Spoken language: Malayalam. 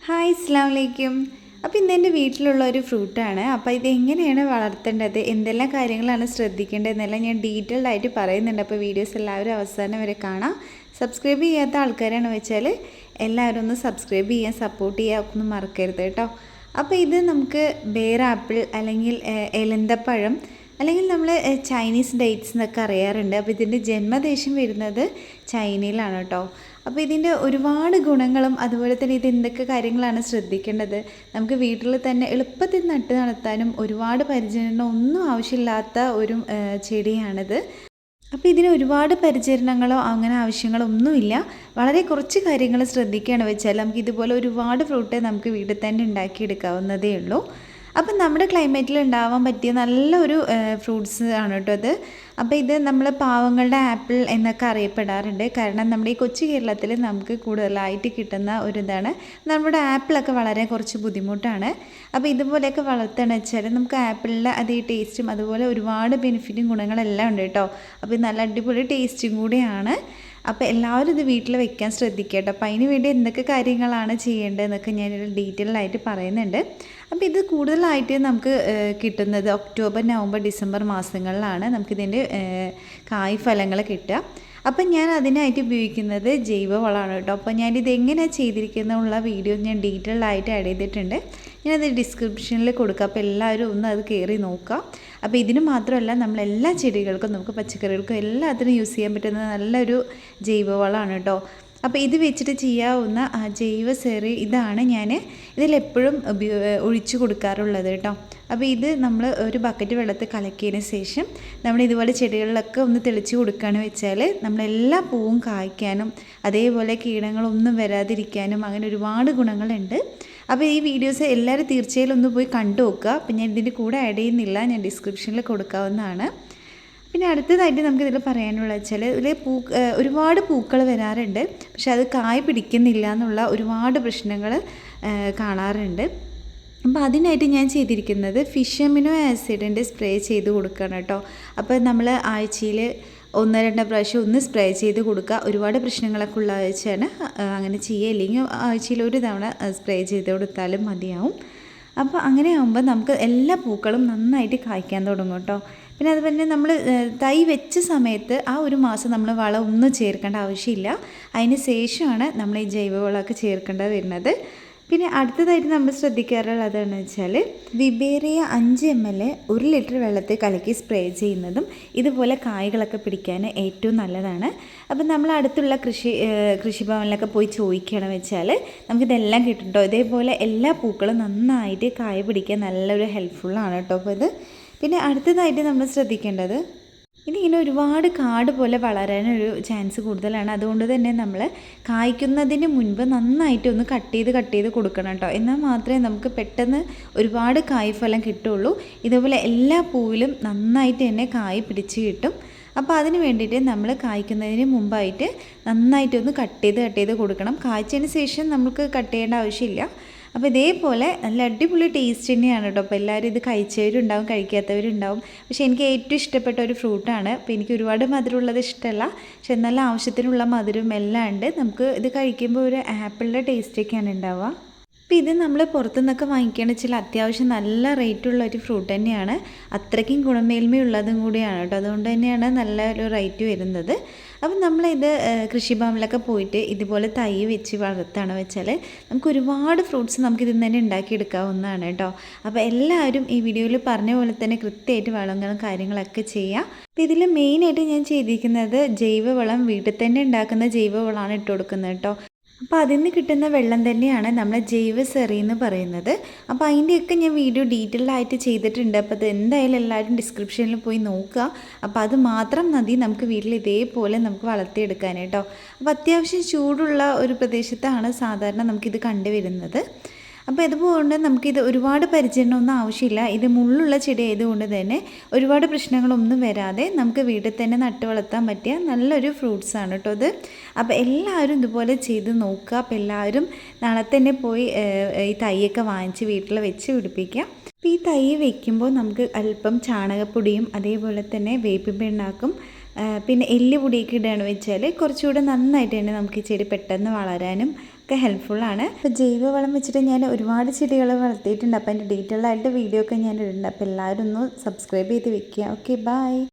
ഹായ് അസ്സലാമു അലൈക്കും. അപ്പോൾ ഇന്ന് എൻ്റെ വീട്ടിലുള്ള ഒരു ഫ്രൂട്ടാണ്. അപ്പോൾ ഇത് എങ്ങനെയാണ് വളർത്തേണ്ടത്, എന്തെല്ലാം കാര്യങ്ങളാണ് ശ്രദ്ധിക്കേണ്ടതെന്നെല്ലാം ഞാൻ ഡീറ്റെയിൽഡ് ആയിട്ട് പറയുന്നുണ്ട്. അപ്പോൾ വീഡിയോസ് എല്ലാവരും അവസാനം വരെ കാണാം. സബ്സ്ക്രൈബ് ചെയ്യാത്ത ആൾക്കാരാണ് വെച്ചാൽ എല്ലാവരും ഒന്ന് സബ്സ്ക്രൈബ് ചെയ്യാൻ സപ്പോർട്ട് ചെയ്യാൻ ഒന്നും മറക്കരുത് കേട്ടോ. അപ്പോൾ ഇത് നമുക്ക് ബേർ ആപ്പിൾ അല്ലെങ്കിൽ എലന്തപ്പഴം അല്ലെങ്കിൽ നമ്മൾ ചൈനീസ് ഡേറ്റ്സ് എന്നൊക്കെ അറിയാറുണ്ട്. അപ്പോൾ ഇതിൻ്റെ ജന്മദേശം വരുന്നത് ചൈനയിലാണ് കേട്ടോ. അപ്പോൾ ഇതിൻ്റെ ഒരുപാട് ഗുണങ്ങളും അതുപോലെ തന്നെ ഇത് എന്തൊക്കെ കാര്യങ്ങളാണ് ശ്രദ്ധിക്കേണ്ടത്, നമുക്ക് വീട്ടിൽ തന്നെ എളുപ്പത്തിൽ നട്ട് നടത്താനും ഒരുപാട് പരിചരണം ഒന്നും ആവശ്യമില്ലാത്ത ഒരു ചെടിയാണിത്. അപ്പോൾ ഇതിന് ഒരുപാട് പരിചരണങ്ങളോ അങ്ങനെ ആവശ്യങ്ങളോ ഒന്നുമില്ല. വളരെ കുറച്ച് കാര്യങ്ങൾ ശ്രദ്ധിക്കുകയാണ് വെച്ചാൽ നമുക്ക് ഇതുപോലെ ഒരുപാട് ഫ്രൂട്ട് നമുക്ക് വീട്ടിൽ തന്നെ ഉണ്ടാക്കിയെടുക്കാവുന്നതേ ഉള്ളൂ. അപ്പം നമ്മുടെ ക്ലൈമറ്റിൽ ഉണ്ടാവാൻ പറ്റിയ നല്ലൊരു ഫ്രൂട്ട്സ് ആണ് കേട്ടോ അത്. അപ്പോൾ ഇത് നമ്മൾ പാവങ്ങളുടെ ആപ്പിൾ എന്നൊക്കെ അറിയപ്പെടാറുണ്ട്. കാരണം നമ്മുടെ ഈ കൊച്ചു കേരളത്തിൽ നമുക്ക് കൂടുതലായിട്ട് കിട്ടുന്ന ഒരിതാണ്. നമ്മുടെ ആപ്പിളൊക്കെ വളരെ കുറച്ച് ബുദ്ധിമുട്ടാണ്. അപ്പോൾ ഇതുപോലെയൊക്കെ വളർത്തുകയെന്ന് വെച്ചാൽ നമുക്ക് ആപ്പിളിൻ്റെ അതേ ടേസ്റ്റും അതുപോലെ ഒരുപാട് ബെനിഫിറ്റും ഗുണങ്ങളെല്ലാം ഉണ്ട് കേട്ടോ. അപ്പോൾ നല്ല അടിപൊളി ടേസ്റ്റും കൂടിയാണ്. അപ്പോൾ എല്ലാവരും ഇത് വീട്ടിൽ വെക്കാൻ ശ്രദ്ധിക്കുക കേട്ടോ. അപ്പോൾ അതിന് വേണ്ടി എന്തൊക്കെ കാര്യങ്ങളാണ് ചെയ്യേണ്ടതെന്നൊക്കെ ഞാനൊരു ഡീറ്റെയിൽ ആയിട്ട് പറയുന്നുണ്ട്. അപ്പോൾ ഇത് കൂടുതലായിട്ട് നമുക്ക് കിട്ടുന്നത് ഒക്ടോബർ, നവംബർ, ഡിസംബർ മാസങ്ങളിലാണ് നമുക്കിതിൻ്റെ കായ്ഫലങ്ങൾ കിട്ടുക. അപ്പം ഞാൻ അതിനായിട്ട് ഉപയോഗിക്കുന്നത് ജൈവവളമാണ് കേട്ടോ. അപ്പോൾ ഞാനിത് എങ്ങനെയാണ് ചെയ്തിരിക്കുന്നതിനുള്ള വീഡിയോ ഞാൻ ഡീറ്റെയിൽ ആയിട്ട് ആഡ് ചെയ്തിട്ടുണ്ട്. ഞാനത് ഡിസ്ക്രിപ്ഷനിൽ കൊടുക്കാം. അപ്പോൾ എല്ലാവരും ഒന്ന് അത് കയറി നോക്കാം. അപ്പോൾ ഇതിന് മാത്രമല്ല നമ്മളെല്ലാ ചെടികൾക്കും നമുക്ക് പച്ചക്കറികൾക്കും എല്ലാത്തിനും യൂസ് ചെയ്യാൻ പറ്റുന്ന നല്ലൊരു ജൈവവളമാണ് കേട്ടോ. അപ്പോൾ ഇത് വെച്ചിട്ട് ചെയ്യാവുന്ന ജൈവ സെറി ഇതാണ് ഞാൻ ഇതിലെപ്പോഴും ഒഴിച്ചു കൊടുക്കാറുള്ളത് കേട്ടോ. അപ്പോൾ ഇത് നമ്മൾ ഒരു ബക്കറ്റ് വെള്ളത്തിൽ കലക്കിയതിന് ശേഷം നമ്മൾ ഇതുപോലെ ചെടികളിലൊക്കെ ഒന്ന് തെളിച്ച് കൊടുക്കുകയാണ് വെച്ചാൽ നമ്മളെല്ലാ പൂവും കായ്ക്കാനും അതേപോലെ കീടങ്ങളൊന്നും വരാതിരിക്കാനും അങ്ങനെ ഒരുപാട് ഗുണങ്ങളുണ്ട്. അപ്പോൾ ഈ വീഡിയോസ് എല്ലാവരും തീർച്ചയായും ഒന്ന് പോയി കണ്ടു നോക്കുക. അപ്പോൾ ഞാൻ ഇതിൻ്റെ കൂടെ ആഡ് ചെയ്യുന്നില്ല, ഞാൻ ഡിസ്ക്രിപ്ഷനിൽ കൊടുക്കാവുന്നതാണ്. പിന്നെ അടുത്തതായിട്ട് നമുക്കിതിൽ പറയാനുള്ളത് വെച്ചാൽ ഇതിൽ ഒരുപാട് പൂക്കൾ വരാറുണ്ട്, പക്ഷെ അത് കായ് പിടിക്കുന്നില്ല എന്നുള്ള ഒരുപാട് പ്രശ്നങ്ങൾ കാണാറുണ്ട്. അപ്പോൾ അതിനായിട്ട് ഞാൻ ചെയ്തിരിക്കുന്നത് ഫിഷ് അമിനോ ആസിഡിൻ്റെ സ്പ്രേ ചെയ്ത് കൊടുക്കണം കേട്ടോ. അപ്പോൾ നമ്മൾ ആഴ്ചയിൽ 1-2 പ്രാവശ്യം ഒന്ന് സ്പ്രേ ചെയ്ത് കൊടുക്കുക. ഒരുപാട് പ്രശ്നങ്ങളൊക്കെ ഉള്ള ആഴ്ചയാണ് അങ്ങനെ ചെയ്യുക, അല്ലെങ്കിൽ ആഴ്ചയിൽ ഒരു തവണ സ്പ്രേ ചെയ്ത് കൊടുത്താലും മതിയാവും. അപ്പോൾ അങ്ങനെ ആകുമ്പോൾ നമുക്ക് എല്ലാ പൂക്കളും നന്നായിട്ട് കായ്ക്കാൻ തുടങ്ങും കേട്ടോ. പിന്നെ അതുപോലെ നമ്മൾ തൈ വെച്ച സമയത്ത് ആ ഒരു മാസം നമ്മൾ വളം ഒന്നും ചേർക്കേണ്ട ആവശ്യമില്ല. അതിന് ശേഷമാണ് നമ്മൾ ഈ ജൈവവളമൊക്കെ ചേർക്കേണ്ടത് വരുന്നത്. പിന്നെ അടുത്തതായിട്ട് നമ്മൾ ശ്രദ്ധിക്കാറുള്ളതെന്ന് വെച്ചാൽ വിബേറിയ 5 ml 1 ലിറ്റർ വെള്ളത്തിൽ കലക്കി സ്പ്രേ ചെയ്യുന്നതും ഇതുപോലെ കായ്കളൊക്കെ പിടിക്കാൻ ഏറ്റവും നല്ലതാണ്. അപ്പം നമ്മൾ അടുത്തുള്ള കൃഷിഭവനിലൊക്കെ പോയി ചോദിക്കുകയാണ് വെച്ചാൽ നമുക്കിതെല്ലാം കിട്ടും കേട്ടോ. ഇതേപോലെ എല്ലാ പൂക്കളും നന്നായിട്ട് കായ പിടിക്കാൻ നല്ലൊരു ഹെൽപ്ഫുള്ളാണ് കേട്ടോ. അപ്പോൾ ഇത് പിന്നെ അടുത്തതായിട്ട് നമ്മൾ ശ്രദ്ധിക്കേണ്ടത് ഇതിങ്ങനെ ഒരുപാട് കാട് പോലെ വളരാനൊരു ചാൻസ് കൂടുതലാണ്. അതുകൊണ്ട് തന്നെ നമ്മൾ കായ്ക്കുന്നതിന് മുൻപ് നന്നായിട്ടൊന്ന് കട്ട് ചെയ്ത് കൊടുക്കണം കേട്ടോ. എന്നാൽ മാത്രമേ നമുക്ക് പെട്ടെന്ന് ഒരുപാട് കായ്ഫലം കിട്ടുള്ളൂ. ഇതുപോലെ എല്ലാ പൂവിലും നന്നായിട്ട് തന്നെ കായ് പിടിച്ച് കിട്ടും. അപ്പോൾ അതിന് വേണ്ടിയിട്ട് നമ്മൾ കായ്ക്കുന്നതിന് മുമ്പായിട്ട് നന്നായിട്ടൊന്ന് കട്ട് ചെയ്ത് കൊടുക്കണം. കായ്ച്ചതിന് ശേഷം നമുക്ക് കട്ട് ചെയ്യേണ്ട ആവശ്യമില്ല. അപ്പോൾ ഇതേപോലെ നല്ല അടിപൊളി ടേസ്റ്റ് തന്നെയാണ് കേട്ടോ. അപ്പോൾ എല്ലാവരും ഇത് കഴിച്ചവരുണ്ടാവും, കഴിക്കാത്തവരുണ്ടാവും. പക്ഷേ എനിക്ക് ഏറ്റവും ഇഷ്ടപ്പെട്ട ഒരു ഫ്രൂട്ടാണ്. അപ്പോൾ എനിക്ക് ഒരുപാട് മധുരമുള്ളത് ഇഷ്ടമല്ല, പക്ഷെ നല്ല ആവശ്യത്തിനുള്ള മധുരം എല്ലാം ഉണ്ട്. നമുക്ക് ഇത് കഴിക്കുമ്പോൾ ഒരു ആപ്പിളിൻ്റെ ടേസ്റ്റൊക്കെയാണ് ഉണ്ടാവുക. അപ്പോൾ ഇത് നമ്മൾ പുറത്തുനിന്നൊക്കെ വാങ്ങിക്കുകയാണെന്ന് വെച്ചാൽ അത്യാവശ്യം നല്ല റേറ്റുള്ള ഒരു ഫ്രൂട്ട് തന്നെയാണ്. അത്രയ്ക്കും ഗുണമേന്മയുള്ളതും കൂടിയാണ് കേട്ടോ. അതുകൊണ്ട് തന്നെയാണ് നല്ലൊരു റേറ്റ് വരുന്നത്. അപ്പം നമ്മളിത് കൃഷിഭവനിലൊക്കെ പോയിട്ട് ഇതുപോലെ തൈ വെച്ച് വളർത്തുകയാണ് വെച്ചാൽ നമുക്ക് ഒരുപാട് ഫ്രൂട്ട്സ് നമുക്ക് ഇതിൽ നിന്ന് തന്നെ ഉണ്ടാക്കിയെടുക്കാവുന്നതാണ് കേട്ടോ. അപ്പോൾ എല്ലാവരും ഈ വീഡിയോയിൽ പറഞ്ഞ പോലെ തന്നെ കൃത്യമായിട്ട് വളങ്ങളും കാര്യങ്ങളൊക്കെ ചെയ്യാം. അപ്പോൾ ഇതിൽ മെയിനായിട്ട് ഞാൻ ചെയ്തിരിക്കുന്നത് ജൈവവളം, വീട്ടിൽ തന്നെ ഉണ്ടാക്കുന്ന ജൈവവളമാണ് ഇട്ട് കൊടുക്കുന്നത് കേട്ടോ. അപ്പോൾ അതിൽ നിന്ന് കിട്ടുന്ന വെള്ളം തന്നെയാണ് നമ്മൾ ജൈവ സെറി എന്ന് പറയുന്നത്. അപ്പോൾ അതിൻ്റെയൊക്കെ ഞാൻ വീഡിയോ ഡീറ്റെയിൽ ആയിട്ട് ചെയ്തിട്ടുണ്ട്. അപ്പോൾ അത് എന്തായാലും എല്ലാവരും ഡിസ്ക്രിപ്ഷനിൽ പോയി നോക്കുക. അപ്പോൾ അത് മാത്രം മതി നമുക്ക് വീട്ടിൽ ഇതേപോലെ നമുക്ക് വളർത്തിയെടുക്കാൻ കേട്ടോ. അപ്പോൾ അത്യാവശ്യം ചൂടുള്ള ഒരു പ്രദേശത്താണ് സാധാരണ നമുക്കിത് കണ്ടുവരുന്നത്. അപ്പോൾ ഇതുപോലെ നമുക്കിത് ഒരുപാട് പരിചരണമൊന്നും ആവശ്യമില്ല. ഇത് മുള്ളുള്ള ചെടി ആയതുകൊണ്ട് തന്നെ ഒരുപാട് പ്രശ്നങ്ങളൊന്നും വരാതെ നമുക്ക് വീട്ടിൽ തന്നെ നട്ട് വളർത്താൻ പറ്റിയ നല്ലൊരു ഫ്രൂട്ട്സാണ് കേട്ടോ ഇത്. അപ്പോൾ എല്ലാവരും ഇതുപോലെ ചെയ്ത് നോക്കുക. അപ്പോൾ എല്ലാവരും നാളെ തന്നെ പോയി ഈ തൈയൊക്കെ വാങ്ങിച്ച് വീട്ടിൽ വെച്ച് പിടിപ്പിക്കുക. അപ്പോൾ ഈ തൈ വയ്ക്കുമ്പോൾ നമുക്ക് അല്പം ചാണകപ്പൊടിയും അതേപോലെ തന്നെ വേപ്പിൻ പിണ്ണാക്കും പിന്നെ എല്ലുപൊടിയൊക്കെ ഇടുകയാണെന്ന് വെച്ചാൽ കുറച്ചുകൂടെ നന്നായിട്ട് തന്നെ നമുക്ക് ഈ ചെടി പെട്ടെന്ന് വളരാനും ഒക്കെ ഹെൽപ്ഫുള്ളാണ്. അപ്പോൾ ജൈവവളം വെച്ചിട്ട് ഞാൻ ഒരുപാട് ചെടികൾ വളർത്തിയിട്ടുണ്ട്. അപ്പോൾ അതിൻ്റെ ഡീറ്റെയിൽ ആയിട്ട് വീഡിയോ ഒക്കെ ഞാൻ ഇടുന്നുണ്ട്. അപ്പോൾ എല്ലാവരും ഒന്ന് സബ്സ്ക്രൈബ് ചെയ്ത് വെക്കുക. Okay, by.